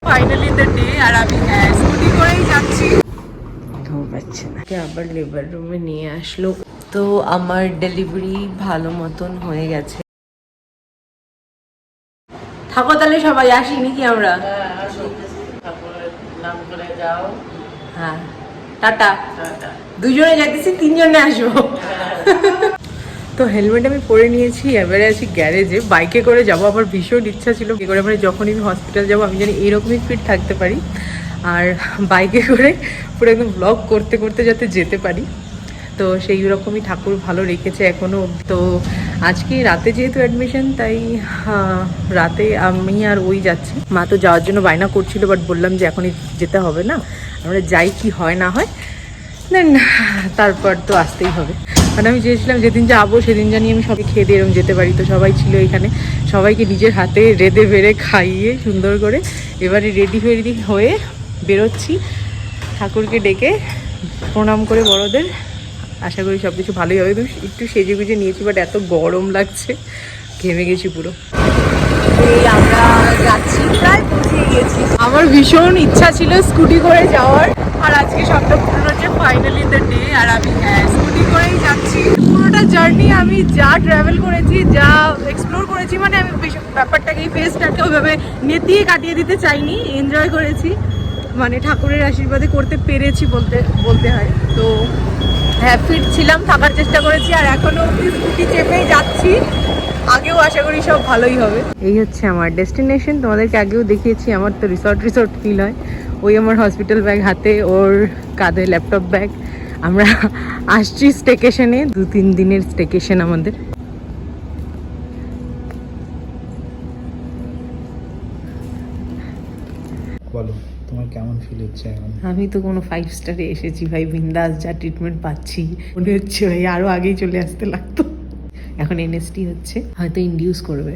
Finally the day, আর আমি scooty করেই যাচ্ছি। ঘুম পাচ্ছে না, আবার লেবার রুমে নিয়ে আসলো। তো আমার ডেলিভারি ভালো মতন হয়ে গেছে। থাকো তাহলে, সবাই আসিনি কি আমরা? হ্যাঁ, টাটা। দুজনে যাইতেছি, তিনজনে আসবো। তো হেলমেট আমি পরে নিয়েছি, এবারে আছি গ্যারেজে। বাইকে করে যাবো, আমার ভীষণ ইচ্ছা ছিল কি করে মানে যখনই আমি হসপিটাল যাবো আমি জানি এইরকমই ফিট থাকতে পারি, আর বাইকে করে পুরো একদম ব্লগ করতে করতে যাতে যেতে পারি। তো সেই রকমই ঠাকুর ভালো রেখেছে এখনও। তো আজকে রাতে যেহেতু অ্যাডমিশন, তাই রাতে আমি আর ওই যাচ্ছি। মা তো যাওয়ার জন্য বায়না করছিল, বাট বললাম যে এখনই যেতে হবে না, আমরা যাই কি হয় না হয়, দেন তারপর তো আসতেই হবে। মানে আমি চেয়েছিলাম যেদিন যাবো সেদিন জানি আমি সবাই খেয়ে দিয়ে এরকম যেতে পারি। তো সবাই ছিল এখানে, সবাইকে নিজের হাতে রেঁধে বেড়ে খাইয়ে সুন্দর করে এবারে রেডি হয়ে বেরোচ্ছি ঠাকুরকে ডেকে প্রণাম করে বড়দের। আশা করি সব কিছু ভালোই হবে। একটু সেজে গুজে নিয়েছি, বাট এত গরম লাগছে, ঘেমে গেছি পুরো। এই আমরা যাচ্ছি, প্রায় পৌঁছে গেছি। আমার ভীষণ ইচ্ছা ছিল স্কুটি করে যাওয়ার, আর আজকে সবটা পূরণ হচ্ছে, ফাইনালি দ্য ডে। আর আমি স্কুটি করেই যাচ্ছি। পুরোটা জার্নি আমি যা ট্রাভেল করেছি, যা এক্সপ্লোর করেছি, মানে আমি ব্যাপারটাকে এই ফেসটাকে ওইভাবে নেতিয়ে কাটিয়ে দিতে চাইনি, এনজয় করেছি। মানে ঠাকুরের আশীর্বাদে করতে পেরেছি বলতে হয়। তো হ্যাঁ, ফিট ছিলাম, থাকার চেষ্টা করেছি, আর এখনো স্কুটি চেপেই যাচ্ছি। আগেও আশা করি সব ভালোই হবে। এই হচ্ছে আমার ডেস্টিনেশন, তোমাদেরকে আগেও দেখিয়েছি। আমার তো রিসর্ট ফিল হয়। ওই আমার হসপিটাল ব্যাগ হাতে, ওর কাঁধে ল্যাপটপ ব্যাগ। আমরা আসছি স্টেকেশনে, 2-3 দিনের স্টেকেশন আমাদের। বলো, তোমার কেমন ফিল হচ্ছে এখন? আমি তো কোনো 5 স্টারে এসেছি ভাই, বিন্দাস যা ট্রিটমেন্ট পাচ্ছি মনে হচ্ছে ভাই আরও আগেই চলে আসতে লাগতো। এখন এনএসটি হচ্ছে, হয়তো ইনডিউস করবে।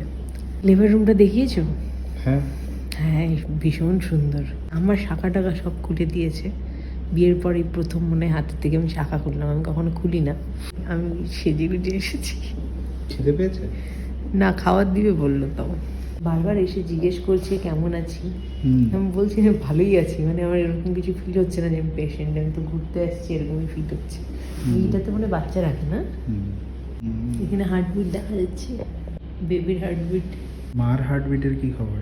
লেবার রুমটা দেখিয়েছো? হ্যাঁ হ্যাঁ, ভীষণ সুন্দর। আমার শাখা টাকা সব খুলে দিয়েছে। বিয়ের পরে প্রথম মনে হয় হাতের থেকে আমি শাখা খুললাম, আমি কখনো খুলি না। আমি সেজে গুজে এসেছি। খিদে পেয়েছে? না, খাওয়ার দিবে বললো, তাও বারবার এসে জিজ্ঞেস করছে কেমন আছি। আমি বলছি যে ভালোই আছি, মানে আমার এরকম কিছু ফিল হচ্ছে না যে আমি পেশেন্ট, আমি তো ঘুরতে আসছি, এরকমই ফিল হচ্ছে। এইটাতে মানে বাচ্চা রাখে না, এখানে হার্টবিট দেখা যাচ্ছে, বেবির হার্টবিট। মার হার্টবিটের কি খবর?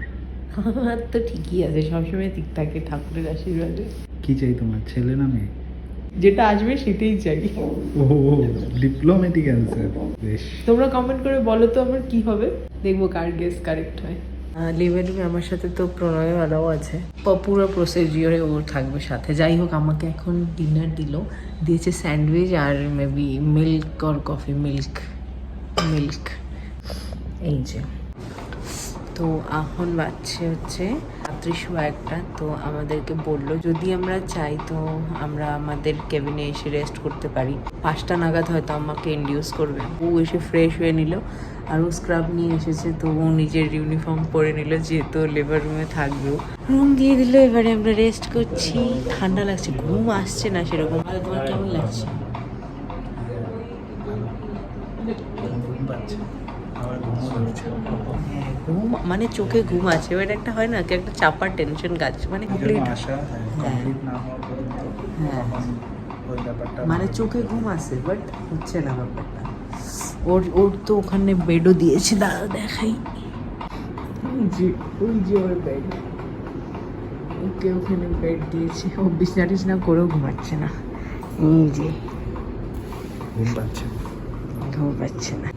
আমার তো ঠিকই আছে, সবসময় ঠিক থাকে ঠাকুরের আশীর্বাদে। কি চাই তোমার, ছেলে না মেয়ে? যেটা আসবে সেটাই চাই। ও ডিপ্লোম্যাটিক অ্যান্সার। বেশ, তোমরা কমেন্ট করে বলো তো আমার কি হবে, দেখবো কার গেস কারেক্ট হয়। লিভের রুমে আমার সাথে তো প্রণয় আলাও আছে, পুরো প্রসিডিওরে ও থাকবে সাথে। যাই হোক, আমাকে এখন ডিনার দিয়েছে স্যান্ডউইচ আর maybe milk or coffee, milk. এই যে, তো এখন বাজছে হচ্ছে রাত্রি 1:15। তো আমাদেরকে বললো যদি আমরা চাই তো আমরা আমাদের কেবিনে এসে রেস্ট করতে পারি। 5টা নাগাদ হয়তো আমাকে ইনডিউস করবে। ও এসে ফ্রেশ হয়ে নিল, আর ও স্ক্রাব নিয়ে এসেছে, তো ও নিজের ইউনিফর্ম পরে নিল, যেহেতু লেবার রুমে থাকবেও। রুম দিয়ে দিল, এবারে আমরা রেস্ট করছি। ঠান্ডা লাগছে, ঘুম আসছে না সেরকম। আর তোমার কেমন লাগছে? ঘুম পাচ্ছে, আমার ঘুম মানে চোখে ঘুম আছে, এবার একটা হয় না কি একটা চাপার টেনশন কাজ, মানে কমপ্লিট না হওয়া পর্যন্ত মানে চোখে ঘুম আসে, বাট হচ্ছে না ব্যাপারটা। ওর তো ওখানে বেডও দিয়েছে, দাঁড়া দেখাই। ওই যে ওর বেড, ওকে ওখানে বেড দিয়েছে। ও বিছনা করেও ঘুমাচ্ছে না। এই যে ঘুম পাচ্ছে না।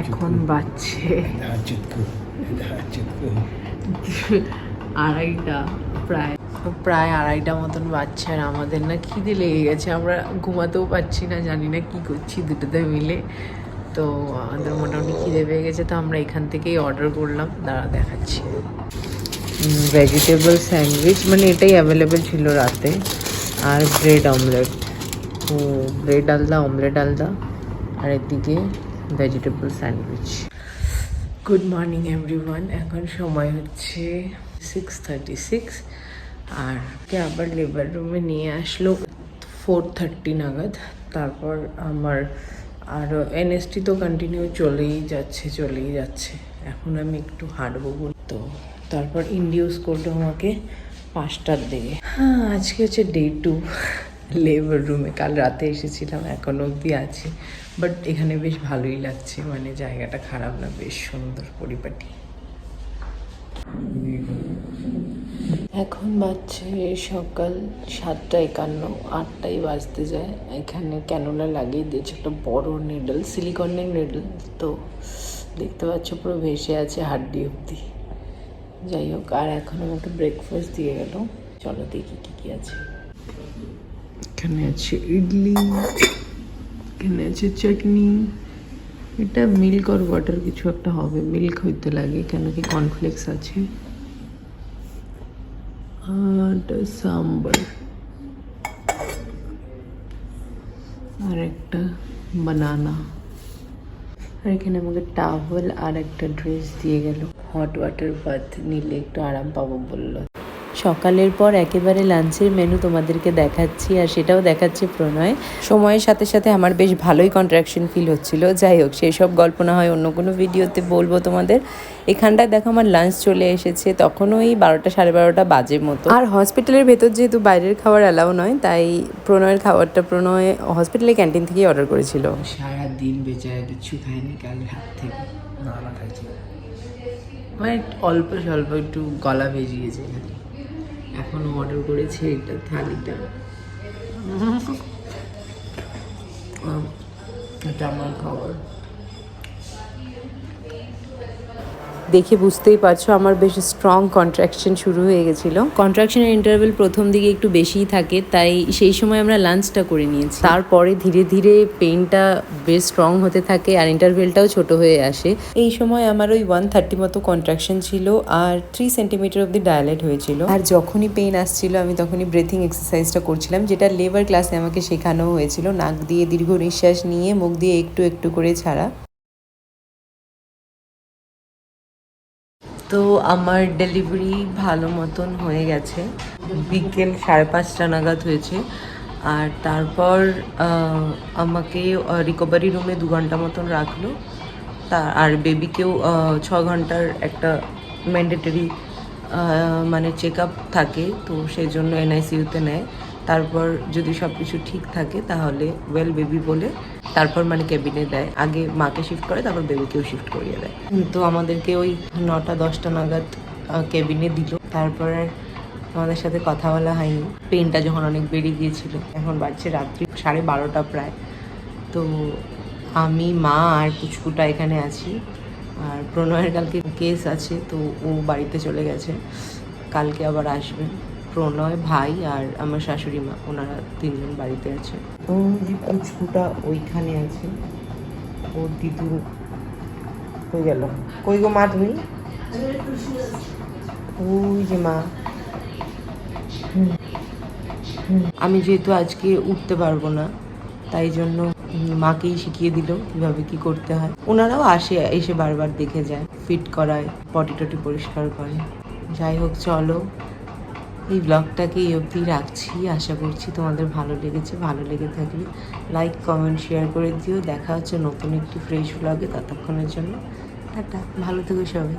এখন বাজছে 2:30, প্রায় 2:30 মতন বাজছে। আর আমাদের না খিদে লেগে গেছে, আমরা ঘুমাতেও পারছি না, জানি না কি করছি দুটোতে মিলে। তো আমাদের মোটামুটি খিদে পেয়ে গেছে, তো আমরা এখান থেকেই অর্ডার করলাম, দাঁড়া দেখাচ্ছি। ভেজিটেবল স্যান্ডউইচ, মানে এটাই অ্যাভেলেবেল ছিল রাতে, আর ব্রেড অমলেট। ও ব্রেড আলাদা, অমলেট আলাদা, আর এদিকে vegetable sandwich. Good morning everyone, এখন সময় হচ্ছে 6:36, আর আবার লেবার রুমে নিয়ে আসলো 4:30 নাগাদ। তারপর আমার আর এনএসটি তো কন্টিনিউ চলেই যাচ্ছে। এখন আমি একটু হাঁটবো, তো তারপর ইন্ডিউস করলো আমাকে 5টার দিকে। হ্যাঁ, আজকে হচ্ছে ডে 2 লেবার রুমে। কাল রাতে এসেছিলাম, এখনো অবধি আছি, বাট এখানে বেশ ভালোই লাগছে, মানে জায়গাটা খারাপ না, বেশ সুন্দর পরিপাটি। এখন বাজছে সকাল 7:51, 8টাই বাজতে যায়। এখানে ক্যানোলা লাগিয়ে দিয়েছে একটা বড় নেডল, সিলিকনের নেডল, তো দেখতে পাচ্ছ পুরো ভেসে আছে হাড্ডি অবধি। যাই হোক, আর এখন আমাকে ব্রেকফাস্ট দিয়ে গেল, চলো দেখি কী কী আছে। এখানে আছে ইডলি, এখানে আছে চাটনি, এটা মিল্ক আর ওয়াটার কিছু একটা হবে, মিল্ক হইতে লাগে, কেন কি কর্নফ্লেক্স আছে, আর সাম্বার, আর একটা বানানা, আর এখানে আমাকে টাওয়েল আর একটা ড্রেস দিয়ে গেল। হট ওয়াটার বাথ নিলে একটু আরাম পাবো বললো। সকালের পর একেবারে লাঞ্চের মেনু তোমাদেরকে দেখাচ্ছি, আর সেটাও দেখাচ্ছি প্রণয়। সময়ের সাথে সাথে আমার বেশ ভালোই কন্ট্রাকশন ফিল হচ্ছিল। যাই হোক, সেই সব গল্প না হয় অন্য কোনো ভিডিওতে বলবো তোমাদের। এখানটায় দেখো আমার লাঞ্চ চলে এসেছে, তখনও এই 12টা সাড়ে 12টা বাজে মতো। আর হসপিটালের ভেতর যেহেতু বাইরের খাবার অ্যালাউ নয়, তাই প্রণয়ের খাবারটা প্রণয় হসপিটালের ক্যান্টিন থেকেই অর্ডার করেছিল। সারাদিন বেচারা কিছু খায়নি কাল রাত থেকে। না খাইছি, মানে অল্প স্বল্প একটু গলা ভেজিয়েছে। এখন অর্ডার করেছে এটা থালিটা, এটা আমার খাবার। দেখে বুঝতেই পারছো আমার বেশ স্ট্রং কন্ট্রাকশন শুরু হয়ে গেছিলো। কন্ট্রাকশনের ইন্টারভেল প্রথম দিকে একটু বেশিই থাকে, তাই সেই সময় আমরা লাঞ্চটা করে নিয়েছি। তারপরে ধীরে ধীরে পেইনটা বেশ স্ট্রং হতে থাকে আর ইন্টারভেলটাও ছোট হয়ে আসে। এই সময় আমার ওই 130 মতো কন্ট্রাকশন ছিল আর 3 সেন্টিমিটার অব্দি ডায়ালেট হয়েছিল। আর যখনই পেইন আসছিল আমি তখনই ব্রেথিং এক্সারসাইজটা করছিলাম, যেটা লেবার ক্লাসে আমাকে শেখানো হয়েছিল। নাক দিয়ে দীর্ঘ নিঃশ্বাস নিয়ে মুখ দিয়ে একটু একটু করে ছাড়া। তো আমার ডেলিভারি ভালো মতন হয়ে গেছে, বিকেল 5:30 নাগাদ হয়েছে। আর তারপর আমাকে রিকভারি রুমে 2 ঘন্টা মতন রাখলো। আর বেবিকেও 6 ঘন্টার একটা ম্যান্ডেটরি মানে চেক আপ থাকে, তো সেই জন্য NICUতে নেয়। তারপর যদি সব কিছু ঠিক থাকে তাহলে ওয়েল বেবি বলে তারপর মানে ক্যাবিনে দেয়। আগে মাকে শিফট করে, তারপর বেবিকেও শিফট করিয়ে দেয়। তো আমাদেরকে ওই 9টা-10টা নাগাদ ক্যাবিনে দিল। তারপরে আমাদের সাথে কথা বলা হয়নি, পেনটা যখন অনেক বেড়ে গিয়েছিল। এখন বাজছে রাত্রি 12:30 প্রায়। তো আমি, মা আর পুচকুটা এখানে আছি। আর প্রণয়ের কালকে কেস আছে, তো ও বাড়িতে চলে গেছে, কালকে আবার আসবে। প্রণয়, ভাই আর আমার শাশুড়ি মা, ওনারা 3 জন বাড়িতে আছে। তো যে পুচকুটা ওইখানে আছে, ওর দিদু কই গেল? কই গো মা তুমি? ওই যে মা। আমি যেহেতু আজকে উঠতে পারবো না, তাই জন্য মাকেই শিখিয়ে দিল কীভাবে কী করতে হয়। ওনারাও এসে বারবার দেখে যায়, ফিট করায়, পটি টটি পরিষ্কার করে। যাই হোক, চলো এই ব্লগটাকে এই অবধি রাখছি। আশা করছি তোমাদের ভালো লেগেছে। ভালো লেগে থাকলে লাইক, কমেন্ট, শেয়ার করে দিও। দেখা হচ্ছে নতুন একটি ফ্রেশ ব্লগে। ততক্ষণের জন্য টাটা, ভালো থেকো সবাই।